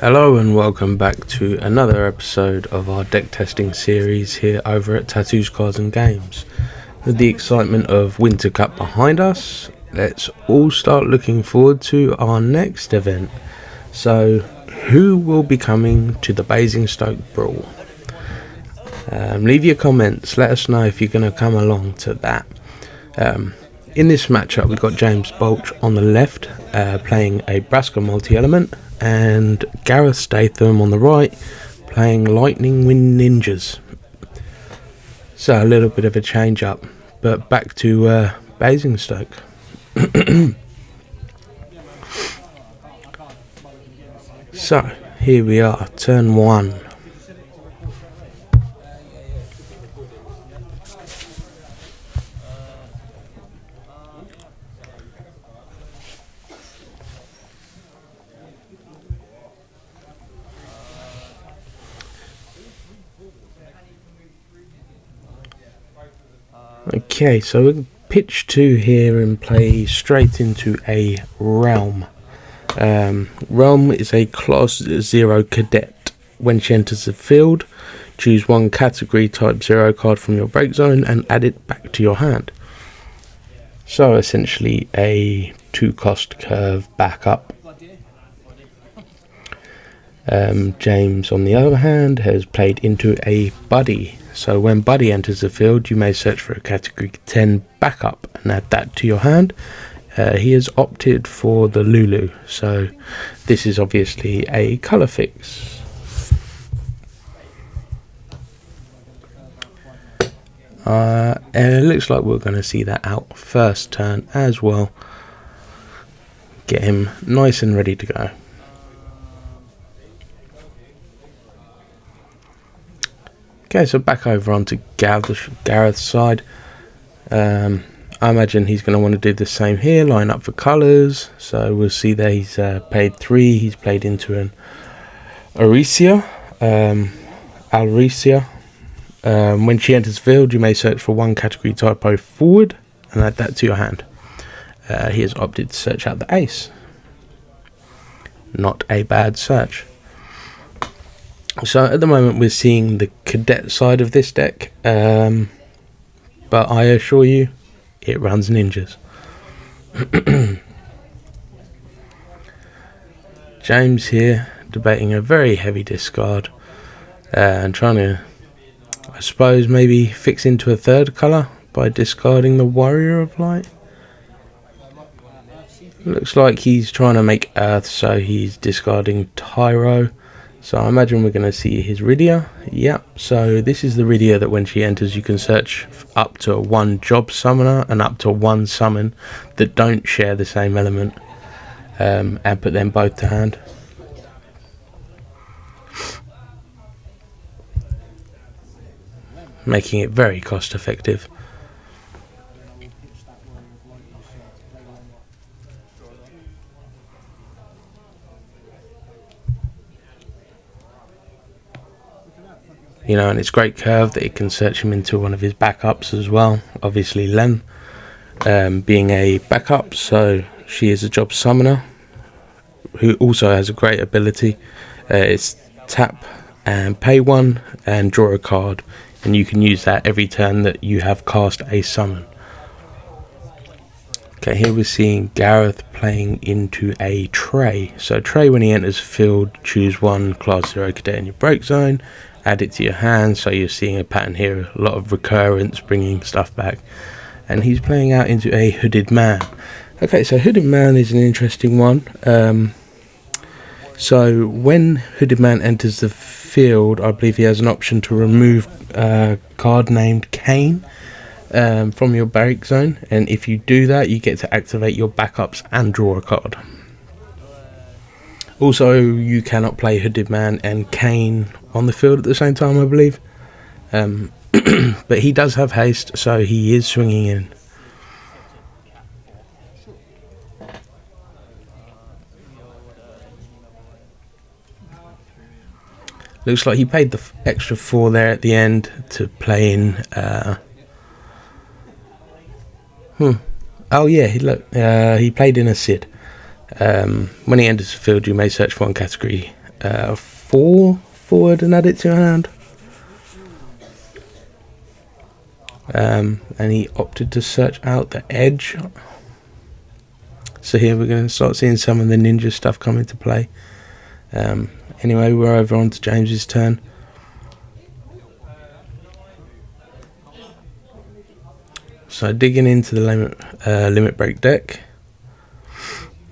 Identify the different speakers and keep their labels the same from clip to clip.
Speaker 1: Hello and welcome back to another episode of our deck testing series here over at Tattoos, Cards and Games. With the excitement of Winter Cup behind us, let's all start looking forward to our next event. So, who will be coming to the Basingstoke Brawl? Leave your comments, let us know if you're going to come along to that. In this matchup we've got James Bolch on the left playing a Braska multi-element, and Gareth Statham on the right playing Lightning Wind Ninjas. So a little bit of a change up, but back to Basingstoke. So here we are, turn 1. Okay, so we'll pitch 2 here and play straight into a Realm. Realm is a class 0 cadet. When she enters the field, choose one category type 0 card from your break zone and add it back to your hand. So essentially a 2-cost curve backup. James on the other hand has played into a Buddy. So when Buddy enters the field, you may search for a category 10 backup and add that to your hand. He has opted for the Lulu, so this is obviously a colour fix. It looks like we're going to see that out first turn as well. Get him nice and ready to go. Okay, so back over onto Gareth's side. I imagine he's going to want to do the same here, line up for colours. So we'll see that he's paid 3. He's played into an Alrecia. When she enters the field, you may search for one category typo forward and add that to your hand. He has opted to search out the Ace. Not a bad search. So at the moment we're seeing the cadet side of this deck, but I assure you it runs ninjas. James here debating a very heavy discard and trying to, I suppose, maybe fix into a third colour by discarding the Warrior of Light. Looks like he's trying to make Earth, so he's discarding Tyro. So I imagine we're going to see his Rydia. Yep, so this is the Rydia that when she enters you can search up to 1 job summoner and up to 1 summon that don't share the same element, and put them both to hand. Making it very cost effective. You know, and it's great curve that it can search him into one of his backups as well. Obviously Len being a backup, so she is a job summoner who also has a great ability. It's tap and pay 1 and draw a card, and you can use that every turn that you have cast a summon. Okay, here we're seeing Gareth playing into a Trey. So Trey, when he enters the field, choose one class 0 cadet in your break zone, add it to your hand. So you're seeing a pattern here, a lot of recurrence, bringing stuff back. And he's playing out into a Hooded Man. Okay, so Hooded Man is an interesting one. So when Hooded Man enters the field, I believe he has an option to remove a card named Kane from your break zone, and if you do that you get to activate your backups and draw a card. Also, you cannot play Hooded Man and Kane on the field at the same time, I believe. But he does have haste, so he is swinging in. Looks like he paid the extra 4 there at the end to play in. Oh yeah, he played in a Sid. When he enters the field, you may search for one category 4 forward and add it to your hand. And he opted to search out the edge. So here we're going to start seeing some of the ninja stuff come into play. Anyway, we're over on to James's turn. So digging into the limit break deck.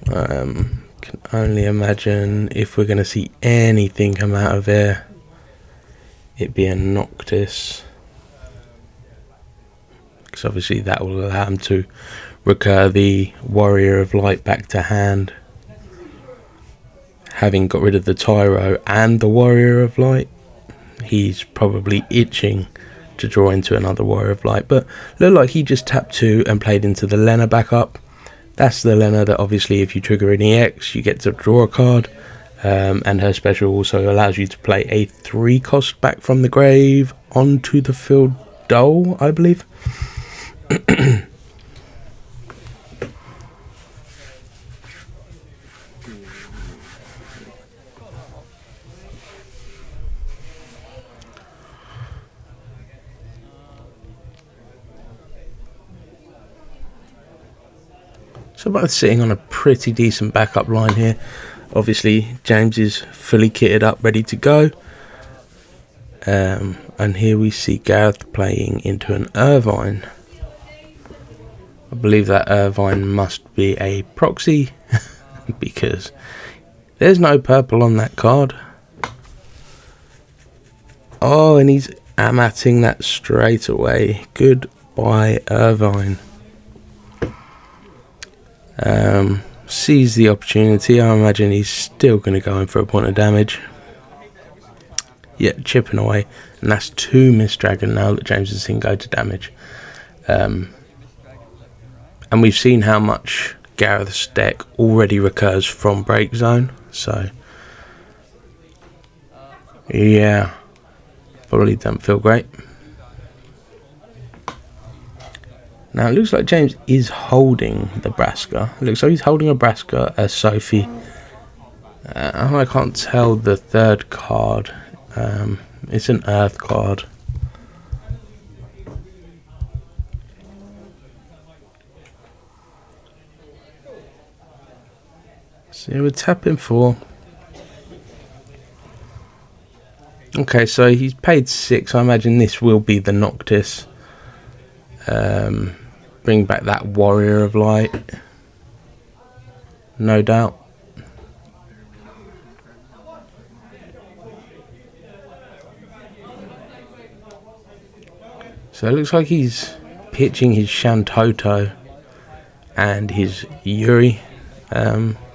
Speaker 1: Can only imagine if we're going to see anything come out of there, it be a Noctis. Because obviously that will allow him to recur the Warrior of Light back to hand. Having got rid of the Tyro and the Warrior of Light, he's probably itching to draw into another Warrior of Light. But looked like he just tapped 2 and played into the Lena backup. That's the Lena that obviously if you trigger an EX you get to draw a card. And her special also allows you to play a 3 cost back from the grave onto the field dull, I believe. So both sitting on a pretty decent backup line here. Obviously James is fully kitted up, ready to go. And here we see Gareth playing into an Irvine. I believe that Irvine must be a proxy because there's no purple on that card. Oh, and he's amatting that straight away. Goodbye, Irvine. Sees the opportunity. I imagine he's still going to go in for a point of damage. Yeah, chipping away. And that's 2 Mist Dragon now that James has seen go to damage. And we've seen how much Gareth's deck already recurs from Break Zone. So, yeah, probably don't feel great. Now it looks like James is holding the Braska. It looks like he's holding a Braska, a Sophie. I can't tell the third card. It's an Earth card. So we're tapping 4. Okay, so he's paid 6. I imagine this will be the Noctis. Bring back that Warrior of Light, no doubt. So it looks like he's pitching his Shantoto and his Yuri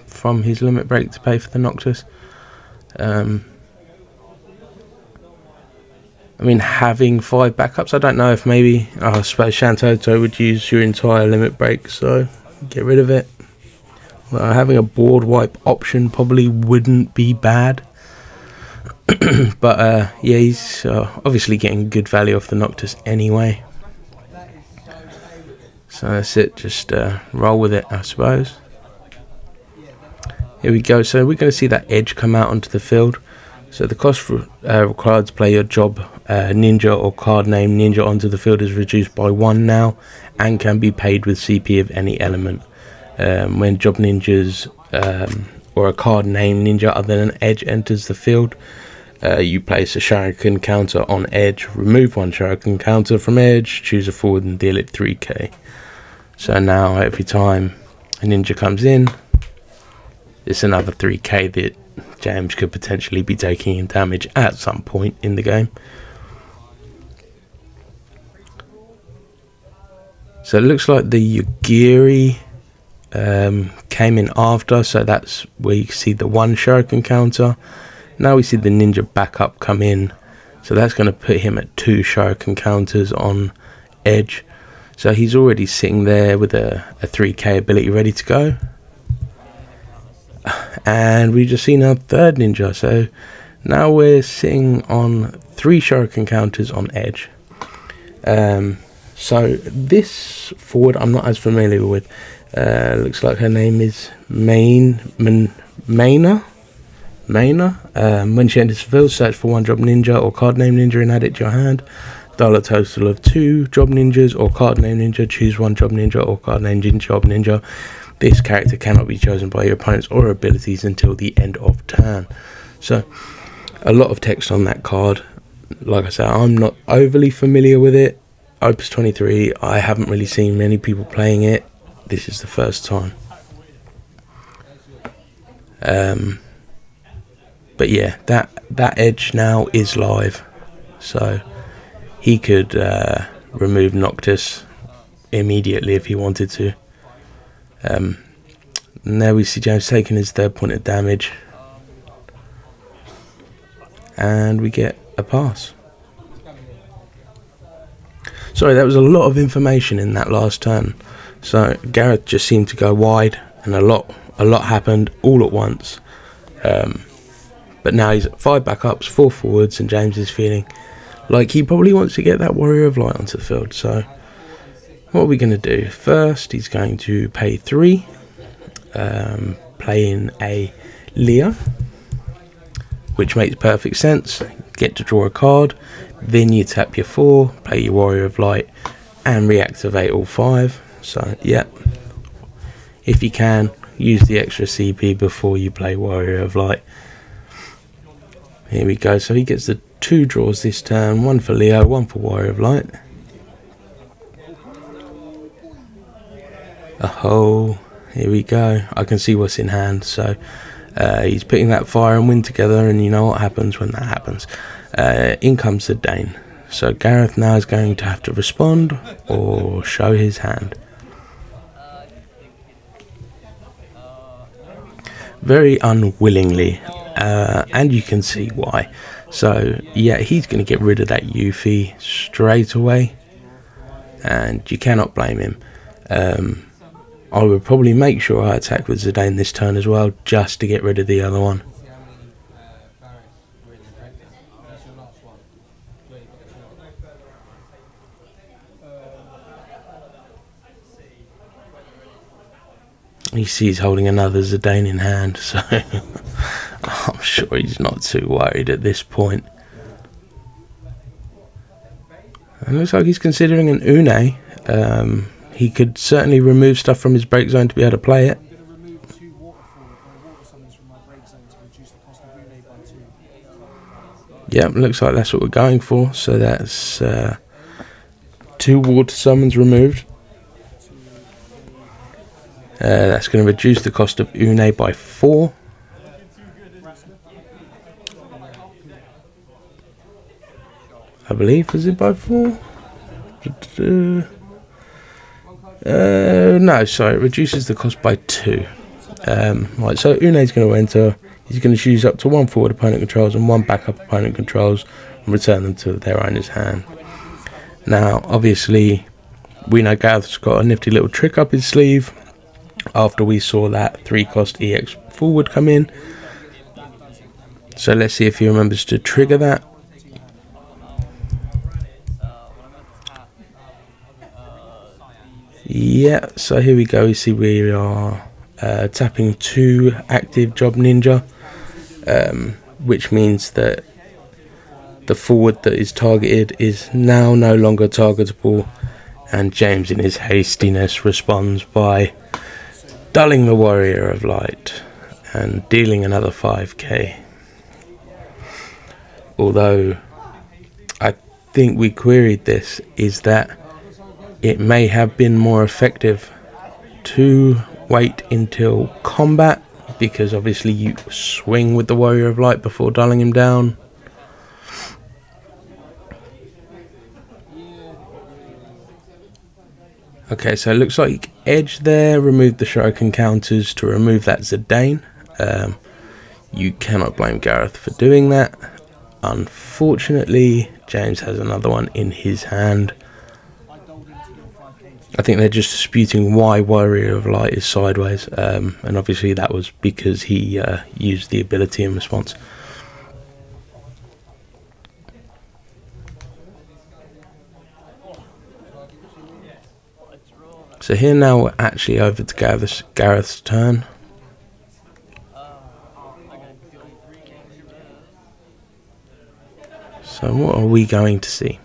Speaker 1: from his limit break to pay for the Noctis. I mean, having 5 backups, I don't know if maybe, I suppose Shantoto would use your entire limit break, so get rid of it. Well, having a board wipe option probably wouldn't be bad. But yeah, he's obviously getting good value off the Noctis anyway. So that's it, just roll with it, I suppose. Here we go, so we're going to see that edge come out onto the field. So the cost required to play your job ninja or card name ninja onto the field is reduced by 1 now and can be paid with CP of any element. When job ninjas or a card name ninja other than edge enters the field, you place a shuriken counter on edge, remove 1 shuriken counter from edge, choose a forward and deal it 3k. So now every time a ninja comes in, it's another 3k that James could potentially be taking in damage at some point in the game. So it looks like the Yugiri came in after, so that's where you see the 1 shuriken counter. Now we see the ninja backup come in, so that's going to put him at 2 shuriken counters on edge. So he's already sitting there with a 3k ability ready to go. And we've just seen our 3rd ninja, so now we're sitting on 3 shuriken counters on edge. So this forward I'm not as familiar with. Looks like her name is Maina. Maina. When she enters the field, search for one job ninja or card name ninja and add it to your hand. Dial a total of 2 job ninjas or card name ninja. Choose one job ninja or card name job ninja. This character cannot be chosen by your opponents or abilities until the end of turn. So, a lot of text on that card. Like I said, I'm not overly familiar with it. Opus 23, I haven't really seen many people playing it. This is the first time. But yeah, that edge now is live, so he could remove Noctis immediately if he wanted to. And there we see James taking his 3rd point of damage, and we get a pass. Sorry, that was a lot of information in that last turn. So Gareth just seemed to go wide, and a lot happened all at once. But now he's at 5 backups, 4 forwards, and James is feeling like he probably wants to get that Warrior of Light onto the field. So what are we going to do? First, he's going to pay 3, play in a Leah, which makes perfect sense. Get to draw a card, then you tap your 4, play your Warrior of Light, and reactivate all 5. So yeah, if you can, use the extra CP before you play Warrior of Light. Here we go. So he gets the 2 draws this turn, 1 for Leo, 1 for Warrior of Light. Oh, here we go. I can see what's in hand. So he's putting that fire and wind together, and you know what happens when that happens. In comes the Dane. So Gareth now is going to have to respond or show his hand. Very unwillingly, and you can see why. So yeah, he's going to get rid of that Yuffie straight away, and you cannot blame him. I would probably make sure I attack with Zidane this turn as well, just to get rid of the other one. You see he's holding another Zidane in hand, so I'm sure he's not too worried at this point. It looks like he's considering an Une. He could certainly remove stuff from his break zone to be able to play it. Yeah, looks like that's what we're going for. So that's 2 water summons removed. That's going to reduce the cost of Une by 4. I believe, is it by 4? No, sorry, it reduces the cost by 2. Right, so Une's going to enter. He's going to choose up to 1 forward opponent controls and 1 backup opponent controls and return them to their owner's hand. Now, obviously, we know Gareth's got a nifty little trick up his sleeve after we saw that 3 cost EX forward come in. So let's see if he remembers to trigger that. Yeah, so here we go. You see we are tapping 2 active job ninja, which means that the forward that is targeted is now no longer targetable, and James in his hastiness responds by dulling the Warrior of Light and dealing another 5k. Although I think we queried this, is that it may have been more effective to wait until combat, because obviously you swing with the Warrior of Light before dulling him down. Okay, so it looks like Edge there removed the Shuriken counters to remove that Zidane. You cannot blame Gareth for doing that. Unfortunately, James has another one in his hand. I think they're just disputing why Warrior of Light is sideways, and obviously that was because he used the ability in response. So here now we're actually over to Gareth's turn. So what are we going to see?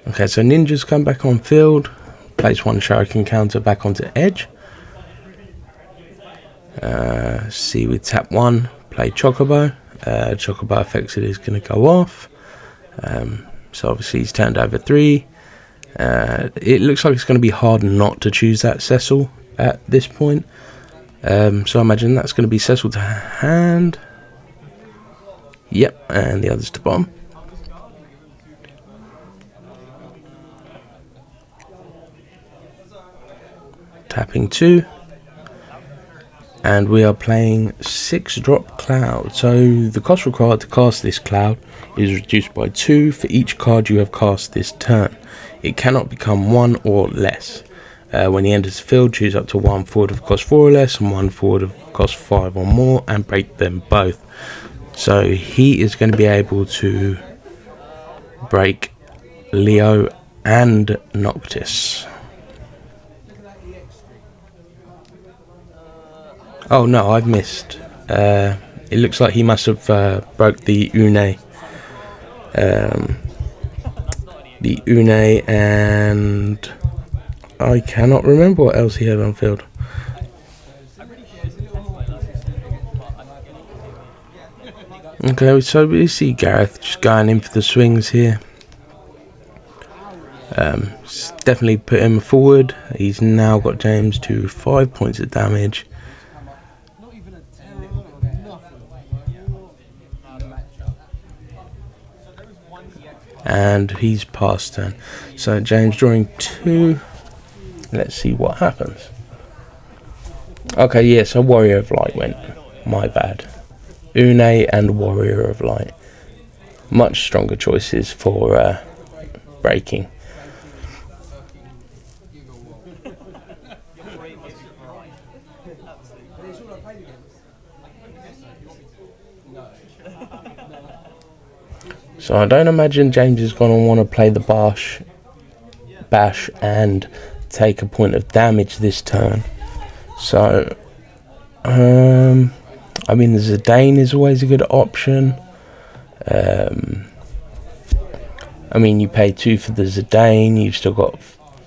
Speaker 1: Okay, so Ninja's come back on field, place one Shuriken counter back onto edge. See, we tap one, play Chocobo. Chocobo effectively is going to go off. So obviously he's turned over 3. It looks like it's going to be hard not to choose that Cecil at this point. So I imagine that's going to be Cecil to hand. Yep, and the others to bottom. Tapping 2. And we are playing 6-drop Cloud. So the cost required to cast this Cloud is reduced by 2 for each card you have cast this turn. It cannot become 1 or less. When he enters the field, choose up to 1 forward of cost 4 or less and 1 forward of cost 5 or more and break them both. So he is going to be able to break Leo and Noctis. Oh no, I've missed. It looks like he must have broke the Une. The Une, and I cannot remember what else he had on field. Okay, so we see Gareth just going in for the swings here. Definitely put him forward. He's now got James to 5 points of damage. And he's past turn. So James drawing 2. Let's see what happens. Okay, yeah, so Warrior of Light went. My bad. Une and Warrior of Light. Much stronger choices for breaking. So I don't imagine James is going to want to play the bash and take a point of damage this turn. So, I mean, the Zidane is always a good option. I mean, you pay 2 for the Zidane, you've still got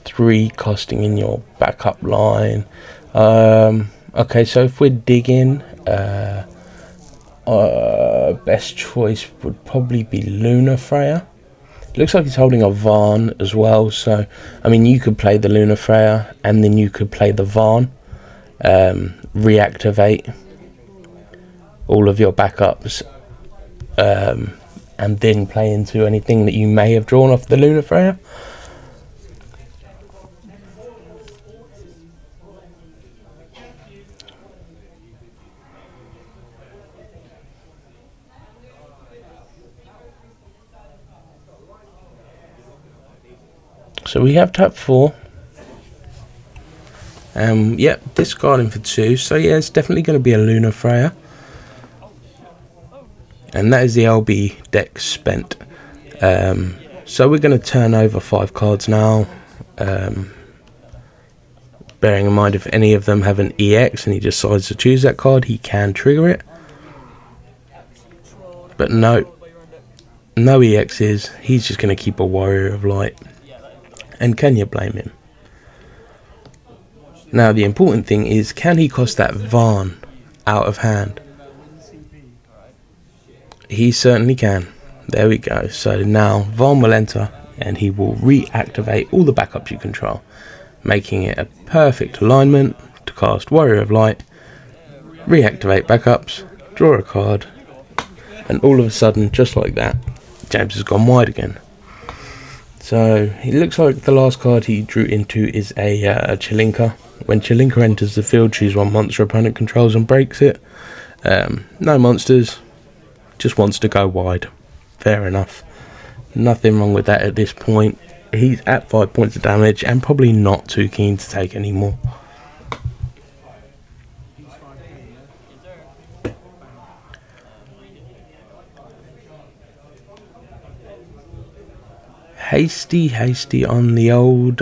Speaker 1: 3 costing in your backup line. Okay, so if we're digging, best choice would probably be Luna Freya. Looks like he's holding a Varn as well, so I mean you could play the Luna Freya and then you could play the Varn, reactivate all of your backups, and then play into anything that you may have drawn off the Luna Freya. So we have tap 4. Yep, discarding for 2. So yeah, it's definitely going to be a Luna Freya. And that is the LB deck spent. So we're going to turn over 5 cards now. Bearing in mind if any of them have an EX and he decides to choose that card, he can trigger it. But no EXs. He's just going to keep a Warrior of Light. And can you blame him? Now the important thing is, can he cost that Varn out of hand? He certainly can. There we go. So now Varn will enter and he will reactivate all the backups you control, making it a perfect alignment to cast Warrior of Light, reactivate backups, draw a card, and all of a sudden, just like that, James has gone wide again. So it looks like the last card he drew into is a Chilinka. When Chilinka enters the field, choose 1 monster opponent controls and breaks it. No monsters, just wants to go wide. Fair enough. Nothing wrong with that at this point. He's at 5 points of damage and probably not too keen to take any more. Hasty on the old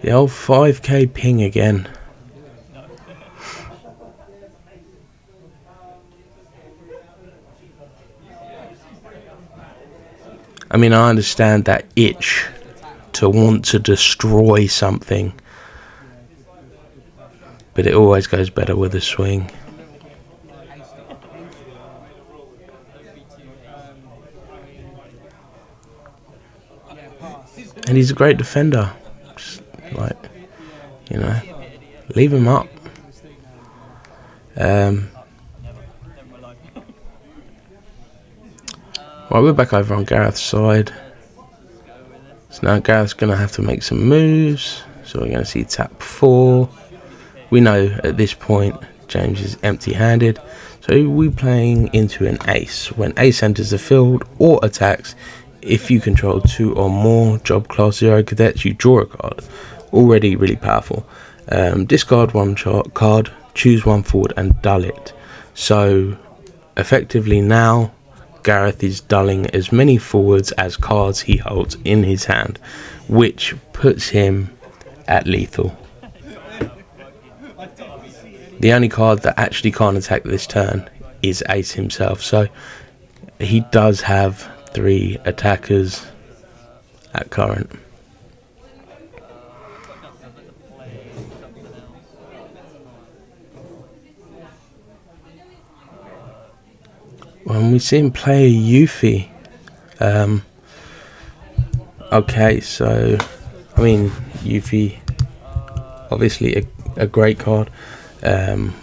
Speaker 1: 5k ping again. I mean, I understand that itch to want to destroy something, but it always goes better with a swing. And he's a great defender. Just like, you know, leave him up. Right, we're back over on Gareth's side. So now Gareth's going to have to make some moves. So we're going to see tap 4. We know at this point James is empty-handed. So we're playing into an ace. When ace enters the field or attacks, if you control 2 or more job class 0 cadets, you draw a card. Already really powerful. Discard 1 card, choose 1 forward and dull it. So effectively now Gareth is dulling as many forwards as cards he holds in his hand, which puts him at lethal. The only card that actually can't attack this turn is ace himself, so he does have 3 attackers at current. When we see him play a Yuffie, okay, so I mean Yuffie, obviously a great card.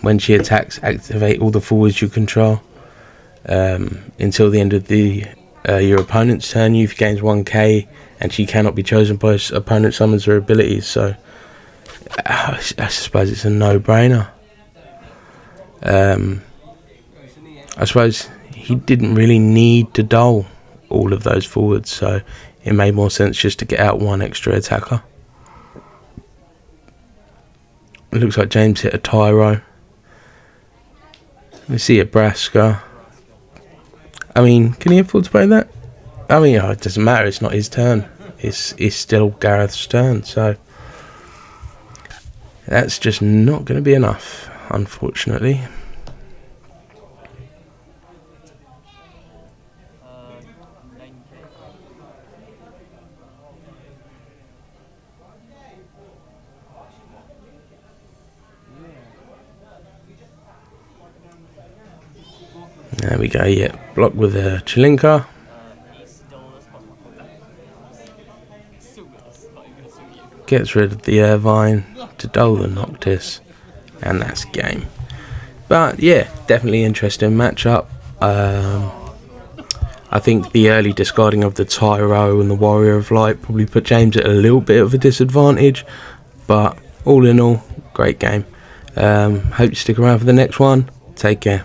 Speaker 1: When she attacks, activate all the forwards you control. Until the end of your opponent's turn, Yuffie gains 1k, and she cannot be chosen by opponent summons her abilities. So I suppose it's a no-brainer. I suppose he didn't really need to dull all of those forwards, so it made more sense just to get out 1 extra attacker. It looks like James hit a Tyro. We see a Braska. I mean, can he afford to play that? I mean, it doesn't matter, it's not his turn. It's still Gareth's turn, so that's just not going to be enough, unfortunately. There we go, yeah. Block with a Chilinka. Gets rid of the Irvine to dull the Noctis. And that's game. But yeah, definitely interesting matchup. I think the early discarding of the Tyro and the Warrior of Light probably put James at a little bit of a disadvantage. But all in all, great game. Hope you stick around for the next one. Take care.